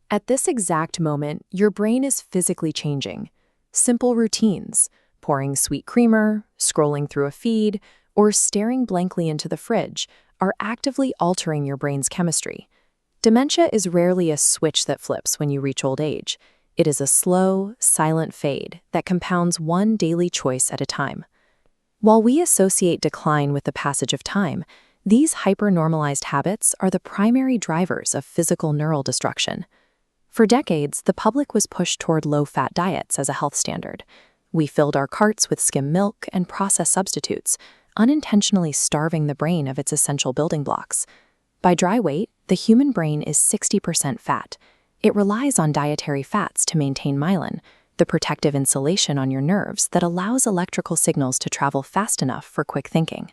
At this exact moment, your brain is physically changing. Simple routines, pouring sweet creamer, scrolling through a feed, or staring blankly into the fridge, are actively altering your brain's chemistry. Dementia is rarely a switch that flips when you reach old age. It is a slow, silent fade that compounds one daily choice at a time. While we associate decline with the passage of time, these hypernormalized habits are the primary drivers of physical neural destruction. For decades, the public was pushed toward low-fat diets as a health standard. We filled our carts with skim milk and processed substitutes, unintentionally starving the brain of its essential building blocks. By dry weight, the human brain is 60% fat. It relies on dietary fats to maintain myelin, the protective insulation on your nerves that allows electrical signals to travel fast enough for quick thinking.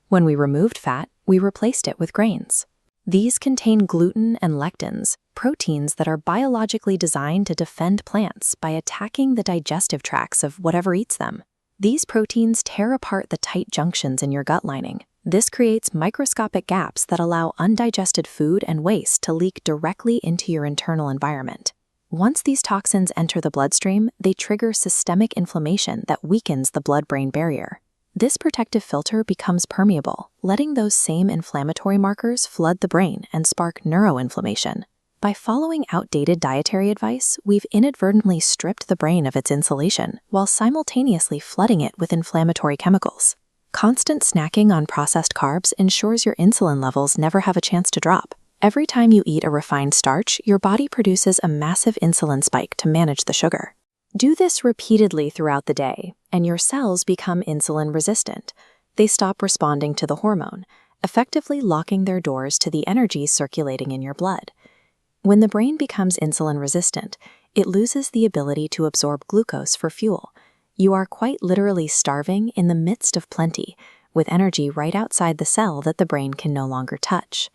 When we removed fat, we replaced it with grains. These contain gluten and lectins, proteins that are biologically designed to defend plants by attacking the digestive tracts of whatever eats them. These proteins tear apart the tight junctions in your gut lining. This creates microscopic gaps that allow undigested food and waste to leak directly into your internal environment. Once these toxins enter the bloodstream, they trigger systemic inflammation that weakens the blood-brain barrier. This protective filter becomes permeable, letting those same inflammatory markers flood the brain and spark neuroinflammation. By following outdated dietary advice, we've inadvertently stripped the brain of its insulation while simultaneously flooding it with inflammatory chemicals. Constant snacking on processed carbs ensures your insulin levels never have a chance to drop. Every time you eat a refined starch, your body produces a massive insulin spike to manage the sugar. Do this repeatedly throughout the day, and your cells become insulin resistant. They stop responding to the hormone, effectively locking their doors to the energy circulating in your blood. When the brain becomes insulin resistant, it loses the ability to absorb glucose for fuel. You are quite literally starving in the midst of plenty, with energy right outside the cell that the brain can no longer touch.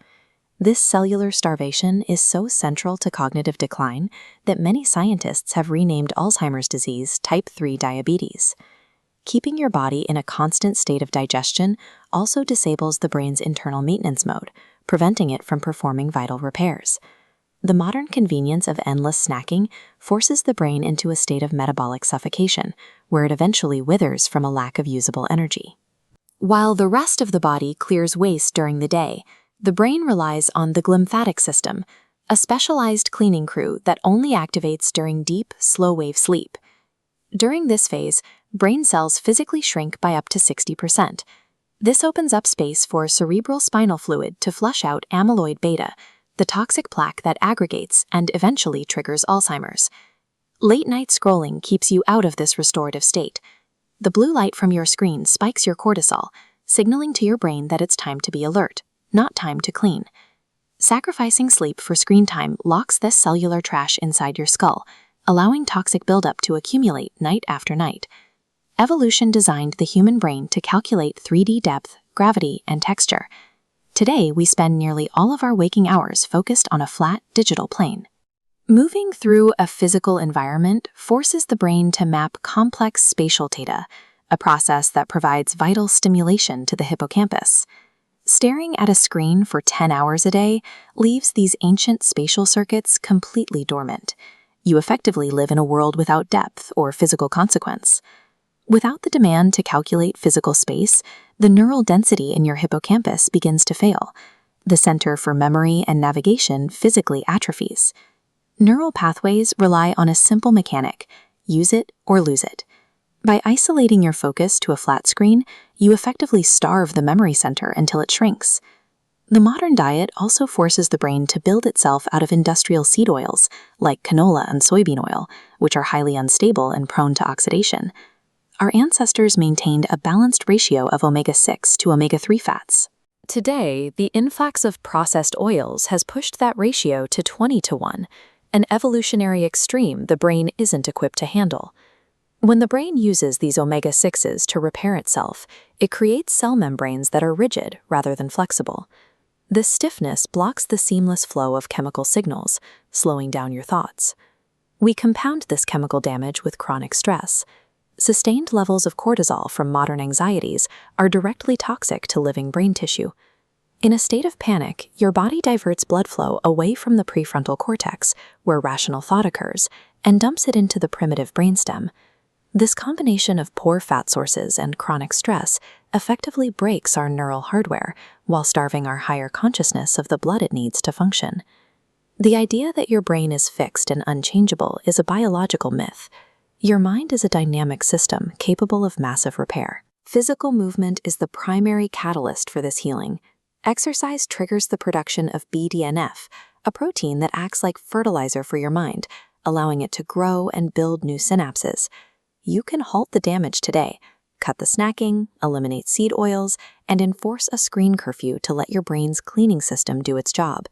This cellular starvation is so central to cognitive decline that many scientists have renamed Alzheimer's disease type 3 diabetes. Keeping your body in a constant state of digestion also disables the brain's internal maintenance mode, preventing it from performing vital repairs. The modern convenience of endless snacking forces the brain into a state of metabolic suffocation, where it eventually withers from a lack of usable energy. While the rest of the body clears waste during the day, the brain relies on the glymphatic system, a specialized cleaning crew that only activates during deep, slow-wave sleep. During this phase, brain cells physically shrink by up to 60%. This opens up space for cerebral spinal fluid to flush out amyloid beta, the toxic plaque that aggregates and eventually triggers Alzheimer's. Late-night scrolling keeps you out of this restorative state. The blue light from your screen spikes your cortisol, signaling to your brain that it's time to be alert, not time to clean. Sacrificing sleep for screen time locks this cellular trash inside your skull, allowing toxic buildup to accumulate night after night. Evolution designed the human brain to calculate 3D depth, gravity, and texture. Today, we spend nearly all of our waking hours focused on a flat, digital plane. Moving through a physical environment forces the brain to map complex spatial data, a process that provides vital stimulation to the hippocampus. Staring at a screen for 10 hours a day leaves these ancient spatial circuits completely dormant. You effectively live in a world without depth or physical consequence. Without the demand to calculate physical space, the neural density in your hippocampus begins to fail. The center for memory and navigation physically atrophies. Neural pathways rely on a simple mechanic: use it or lose it. By isolating your focus to a flat screen, you effectively starve the memory center until it shrinks. The modern diet also forces the brain to build itself out of industrial seed oils, like canola and soybean oil, which are highly unstable and prone to oxidation. Our ancestors maintained a balanced ratio of omega-6 to omega-3 fats. Today, the influx of processed oils has pushed that ratio to 20-1, an evolutionary extreme the brain isn't equipped to handle. When the brain uses these omega-6s to repair itself, it creates cell membranes that are rigid rather than flexible. This stiffness blocks the seamless flow of chemical signals, slowing down your thoughts. We compound this chemical damage with chronic stress. Sustained levels of cortisol from modern anxieties are directly toxic to living brain tissue. In a state of panic, your body diverts blood flow away from the prefrontal cortex, where rational thought occurs, and dumps it into the primitive brainstem. This combination of poor fat sources and chronic stress effectively breaks our neural hardware while starving our higher consciousness of the blood it needs to function. The idea that your brain is fixed and unchangeable is a biological myth. Your mind is a dynamic system capable of massive repair. Physical movement is the primary catalyst for this healing. Exercise triggers the production of BDNF, a protein that acts like fertilizer for your mind, allowing it to grow and build new synapses. You can halt the damage today, cut the snacking, eliminate seed oils, and enforce a screen curfew to let your brain's cleaning system do its job.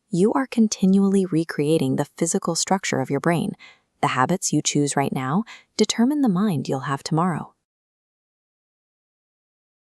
You are continually recreating the physical structure of your brain. The habits you choose right now determine the mind you'll have tomorrow.